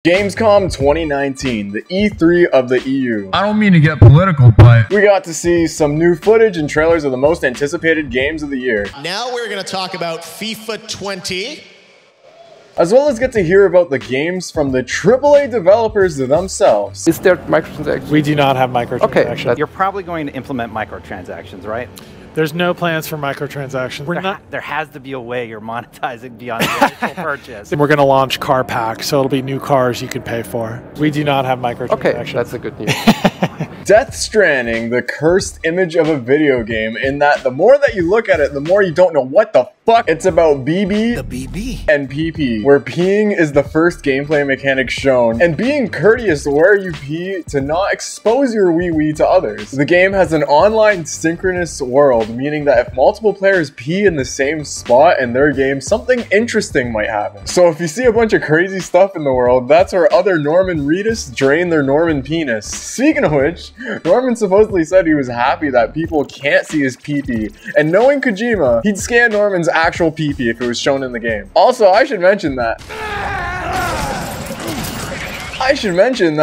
Gamescom 2019, the E3 of the EU. I don't mean to get political, but we got to see some new footage and trailers of the most anticipated games of the year. Now we're going to talk about FIFA 20. As well as get to hear about the games from the AAA developers themselves. Is there microtransactions? We do not have microtransactions. Okay, you're probably going to implement microtransactions, right? There's no plans for microtransactions. There has to be a way you're monetizing beyond the initial purchase. We're going to launch car packs, so it'll be new cars you can pay for. We do not have microtransactions. Okay, that's a good news. Death Stranding, the cursed image of a video game, in that the more that you look at it, the more you don't know what the fuck. It's about BB, and PP, where peeing is the first gameplay mechanic shown, and being courteous where you pee to not expose your wee-wee to others. The game has an online synchronous world, meaning that if multiple players pee in the same spot in their game, something interesting might happen. So if you see a bunch of crazy stuff in the world, that's where other Norman Reedus drain their Norman penis. Speaking of which, Norman supposedly said he was happy that people can't see his pee-pee, and knowing Kojima, he'd scan Norman's actual pee-pee if it was shown in the game. Also, I should mention that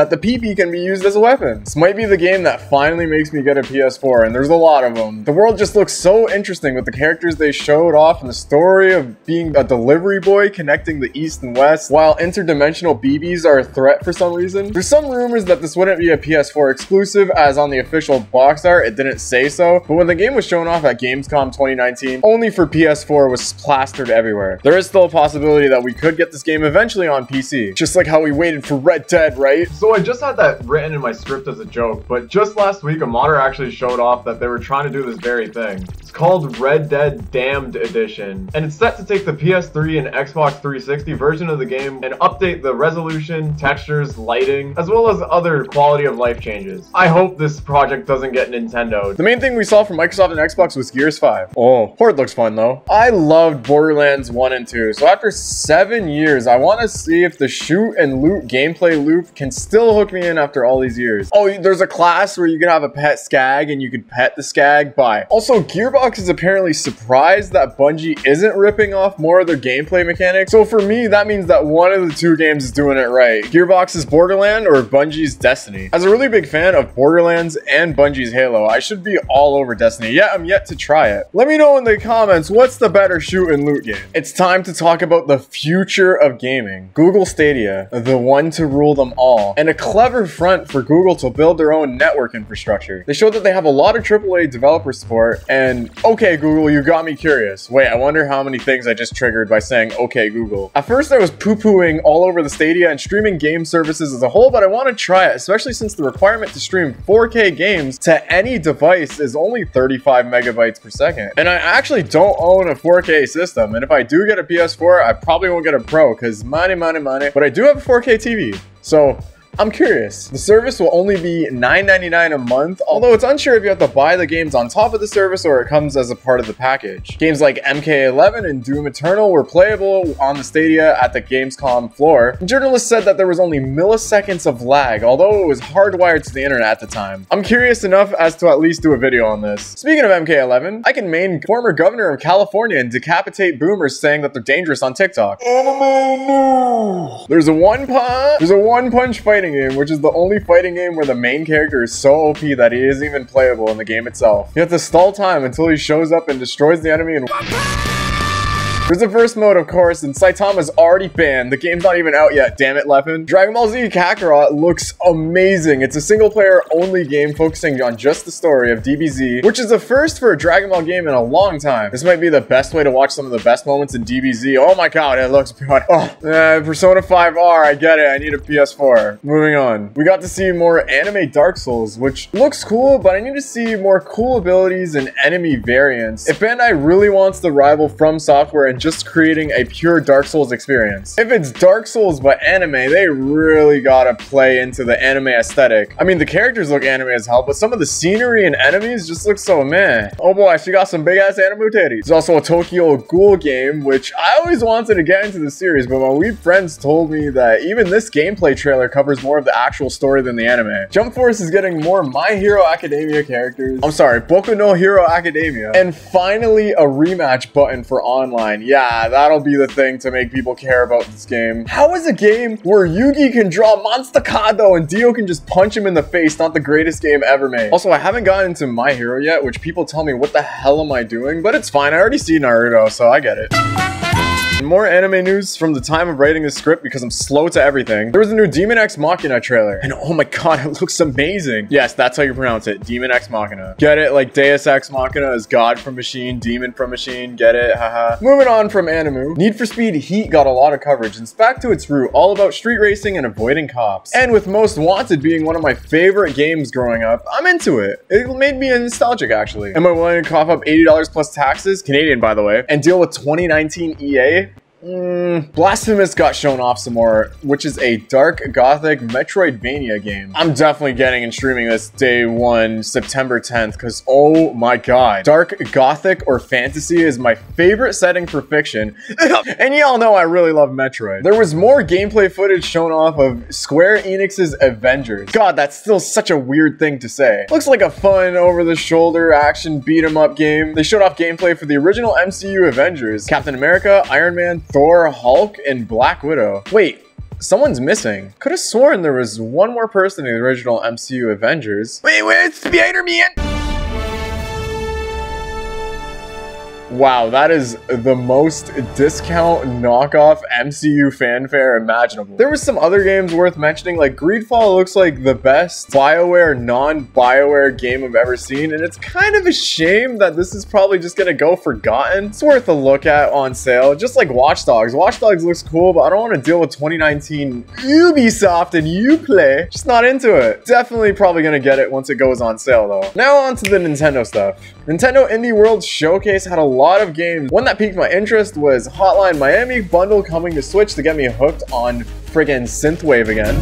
the PP can be used as a weapon. This might be the game that finally makes me get a PS4, and there's a lot of them. The world just looks so interesting with the characters they showed off and the story of being a delivery boy connecting the East and West, while interdimensional BBs are a threat for some reason. There's some rumors that this wouldn't be a PS4 exclusive, as on the official box art, it didn't say so, but when the game was shown off at Gamescom 2019, only for PS4 was plastered everywhere. There is still a possibility that we could get this game eventually on PC, just like how we waited for Red Dead, right? So I just had that written in my script as a joke, but just last week a modder actually showed off that they were trying to do this very thing. It's called Red Dead Damned Edition, and it's set to take the PS3 and Xbox 360 version of the game and update the resolution, textures, lighting, as well as other quality of life changes. I hope this project doesn't get Nintendo. The main thing we saw from Microsoft and Xbox was Gears 5. Oh, Horde looks fun though. I loved Borderlands 1 and 2, so after 7 years, I want to see if the shoot and loot gameplay loop can still hook me in after all these years. Oh, there's a class where you can have a pet skag and you can pet the skag. Bye. Also, Gearbox is apparently surprised that Bungie isn't ripping off more of their gameplay mechanics. So for me, that means that one of the two games is doing it right. Gearbox's Borderland or Bungie's Destiny. As a really big fan of Borderlands and Bungie's Halo, I should be all over Destiny. Yeah, I'm yet to try it. Let me know in the comments, what's the better shoot and loot game? It's time to talk about the future of gaming. Google Stadia, the one to rule them all, and a clever front for Google to build their own network infrastructure. They showed that they have a lot of AAA developer support, and okay Google, you got me curious. Wait, I wonder how many things I just triggered by saying okay Google. At first I was poo-pooing all over the Stadia and streaming game services as a whole, but I want to try it, especially since the requirement to stream 4K games to any device is only 35 megabytes per second. And I actually don't own a 4K system, and if I do get a PS4, I probably won't get a Pro, because money, but I do have a 4K TV. So I'm curious. The service will only be $9.99 a month, although it's unsure if you have to buy the games on top of the service or it comes as a part of the package. Games like MK11 and Doom Eternal were playable on the Stadia at the Gamescom floor. Journalists said that there was only milliseconds of lag, although it was hardwired to the internet at the time. I'm curious enough as to at least do a video on this. Speaking of MK11, I can main former governor of California and decapitate boomers saying that they're dangerous on TikTok. Anime news! There's a one-punch fighting game, which is the only fighting game where the main character is so OP that he isn't even playable in the game itself. You have to stall time until he shows up and destroys the enemy and there's a first mode, of course, and Saitama's already banned. The game's not even out yet, damn it, Leffen. Dragon Ball Z Kakarot looks amazing. It's a single-player only game focusing on just the story of DBZ, which is a first for a Dragon Ball game in a long time. This might be the best way to watch some of the best moments in DBZ. Oh my god, it looks good. Oh, Persona 5R, I get it. I need a PS4. Moving on. We got to see more anime Dark Souls, which looks cool, but I need to see more cool abilities and enemy variants. If Bandai really wants to rival From Software and just creating a pure Dark Souls experience. If it's Dark Souls but anime, they really gotta play into the anime aesthetic. I mean, the characters look anime as hell, but some of the scenery and enemies just look so meh. Oh boy, she got some big ass anime titties. There's also a Tokyo Ghoul game, which I always wanted to get into the series, but my weeb friends told me that even this gameplay trailer covers more of the actual story than the anime. Jump Force is getting more My Hero Academia characters. I'm sorry, Boku no Hero Academia. And finally, a rematch button for online. Yeah, that'll be the thing to make people care about this game. How is a game where Yugi can draw Monstacado and Dio can just punch him in the face not the greatest game ever made? Also, I haven't gotten into My Hero yet, which people tell me, what the hell am I doing? But it's fine, I already see Naruto, so I get it. More anime news from the time of writing the script because I'm slow to everything. There was a new Demon X Machina trailer, and oh my god, it looks amazing. Yes, that's how you pronounce it, Demon X Machina. Get it? Like Deus Ex Machina is God from Machine, Demon from Machine, get it? Haha. Moving on from anime, Need for Speed Heat got a lot of coverage, and it's back to its root, all about street racing and avoiding cops. And with Most Wanted being one of my favorite games growing up, I'm into it. It made me nostalgic, actually. Am I willing to cough up $80 plus taxes, Canadian by the way, and deal with 2019 EA? Blasphemous got shown off some more, which is a dark gothic Metroidvania game. I'm definitely getting and streaming this day 1, September 10th, because oh my god. Dark gothic or fantasy is my favorite setting for fiction, and y'all know I really love Metroid. There was more gameplay footage shown off of Square Enix's Avengers. God, that's still such a weird thing to say. Looks like a fun, over-the-shoulder action beat-em-up game. They showed off gameplay for the original MCU Avengers, Captain America, Iron Man, Thor, Hulk, and Black Widow. Wait, someone's missing. Could have sworn there was one more person in the original MCU Avengers. Wait, where's Spider-Man? Wow, that is the most discount knockoff MCU fanfare imaginable. There was some other games worth mentioning, like Greedfall looks like the best BioWare, non-BioWare game I've ever seen, and it's kind of a shame that this is probably just gonna go forgotten. It's worth a look at on sale, just like Watch Dogs. Watch Dogs looks cool, but I don't want to deal with 2019 Ubisoft and Uplay. Just not into it. Definitely probably gonna get it once it goes on sale though. Now on to the Nintendo stuff. Nintendo Indie World Showcase had a lot of games. One that piqued my interest was Hotline Miami bundle coming to Switch to get me hooked on friggin' Synthwave again.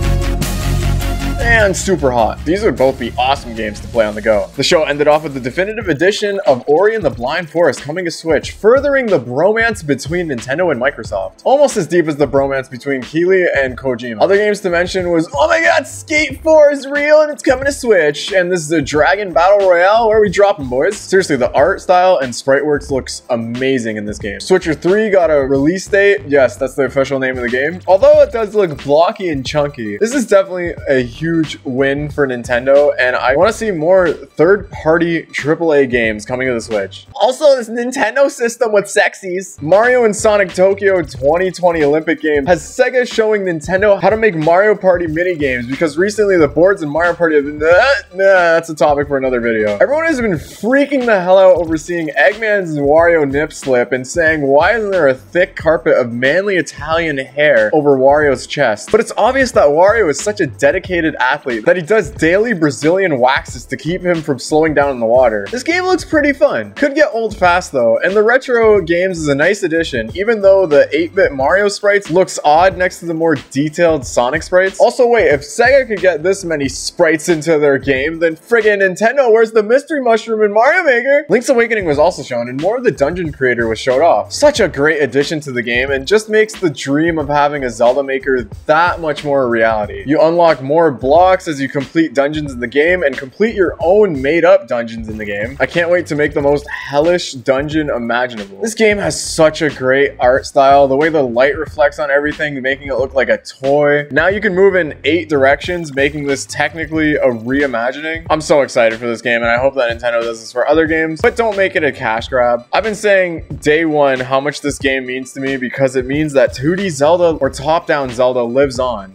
And Super Hot. These would both be awesome games to play on the go. The show ended off with the definitive edition of Ori and the Blind Forest coming to Switch, furthering the bromance between Nintendo and Microsoft. Almost as deep as the bromance between Keighley and Kojima. Other games to mention was, oh my god, Skate 4 is real and it's coming to Switch. And this is a Dragon Battle Royale. Where are we dropping, boys? Seriously, the art style and sprite works looks amazing in this game. Switcher 3 got a release date. Yes, that's the official name of the game. Although it does look blocky and chunky, this is definitely a huge win for Nintendo, and I want to see more third-party AAA games coming to the Switch. Also, this Nintendo system with sexies. Mario and Sonic Tokyo 2020 Olympic Games has Sega showing Nintendo how to make Mario Party mini-games, because recently the boards in Mario Party have been, that's a topic for another video. Everyone has been freaking the hell out over seeing Eggman's Wario nip slip and saying, why isn't there a thick carpet of manly Italian hair over Wario's chest? But it's obvious that Wario is such a dedicated athlete that he does daily Brazilian waxes to keep him from slowing down in the water. This game looks pretty fun. Could get old fast though, and the retro games is a nice addition, even though the 8-bit Mario sprites looks odd next to the more detailed Sonic sprites. Also wait, if Sega could get this many sprites into their game, then friggin' Nintendo, where's the mystery mushroom in Mario Maker? Link's Awakening was also shown, and more of the dungeon creator was showed off. Such a great addition to the game, and just makes the dream of having a Zelda Maker that much more a reality. You unlock more blocks as you complete dungeons in the game and complete your own made-up dungeons in the game. I can't wait to make the most hellish dungeon imaginable. This game has such a great art style, the way the light reflects on everything, making it look like a toy. Now you can move in 8 directions, making this technically a reimagining. I'm so excited for this game, and I hope that Nintendo does this for other games, but don't make it a cash grab. I've been saying day one how much this game means to me, because it means that 2D Zelda or top-down Zelda lives on.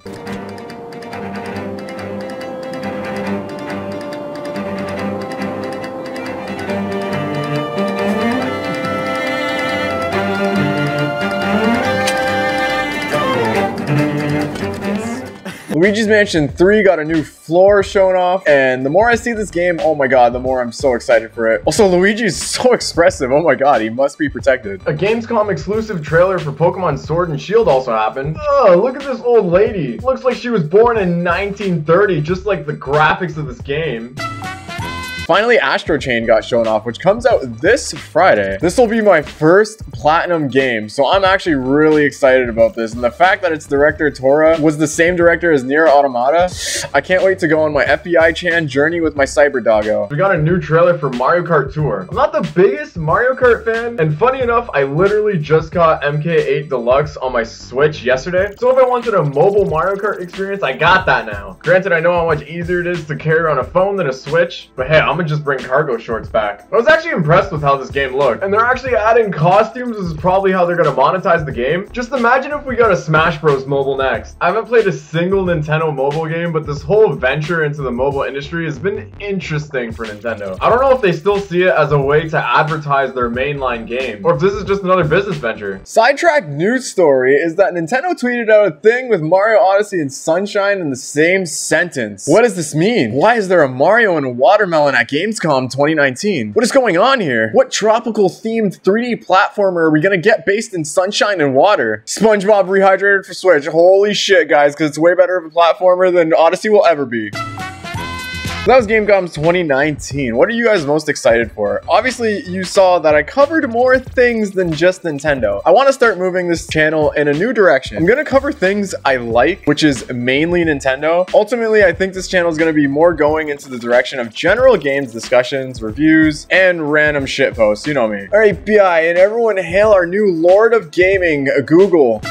Luigi's Mansion 3 got a new floor shown off, and the more I see this game, oh my god, the more I'm so excited for it. Also, Luigi's so expressive, oh my god, he must be protected. A Gamescom exclusive trailer for Pokemon Sword and Shield also happened. Oh, look at this old lady. Looks like she was born in 1930, just like the graphics of this game. Finally, Astro Chain got shown off, which comes out this Friday. This will be my first platinum game, so I'm actually really excited about this. And the fact that its director, Tora, was the same director as Nier Automata, I can't wait to go on my FBI-chan journey with my cyber doggo. We got a new trailer for Mario Kart Tour. I'm not the biggest Mario Kart fan, and funny enough, I literally just got MK8 Deluxe on my Switch yesterday. So if I wanted a mobile Mario Kart experience, I got that now. Granted, I know how much easier it is to carry on a phone than a Switch, but hey, I'm gonna just bring cargo shorts back. I was actually impressed with how this game looked, and they're actually adding costumes. This is probably how they're gonna monetize the game. Just imagine if we got a Smash Bros. Mobile next. I haven't played a single Nintendo mobile game, but this whole venture into the mobile industry has been interesting for Nintendo. I don't know if they still see it as a way to advertise their mainline game, or if this is just another business venture. Sidetrack news story is that Nintendo tweeted out a thing with Mario Odyssey and Sunshine in the same sentence. What does this mean? Why is there a Mario and a watermelon at Gamescom 2019? What is going on here? What tropical themed 3D platformer are we gonna get based in sunshine and water? SpongeBob rehydrated for Switch. Holy shit, guys, because it's way better of a platformer than Odyssey will ever be. That was Gamescom 2019. What are you guys most excited for? Obviously, you saw that I covered more things than just Nintendo. I want to start moving this channel in a new direction. I'm going to cover things I like, which is mainly Nintendo. Ultimately, I think this channel is going to be more going into the direction of general games discussions, reviews, and random shit posts. You know me. All right, BI, and everyone hail our new Lord of Gaming, Google.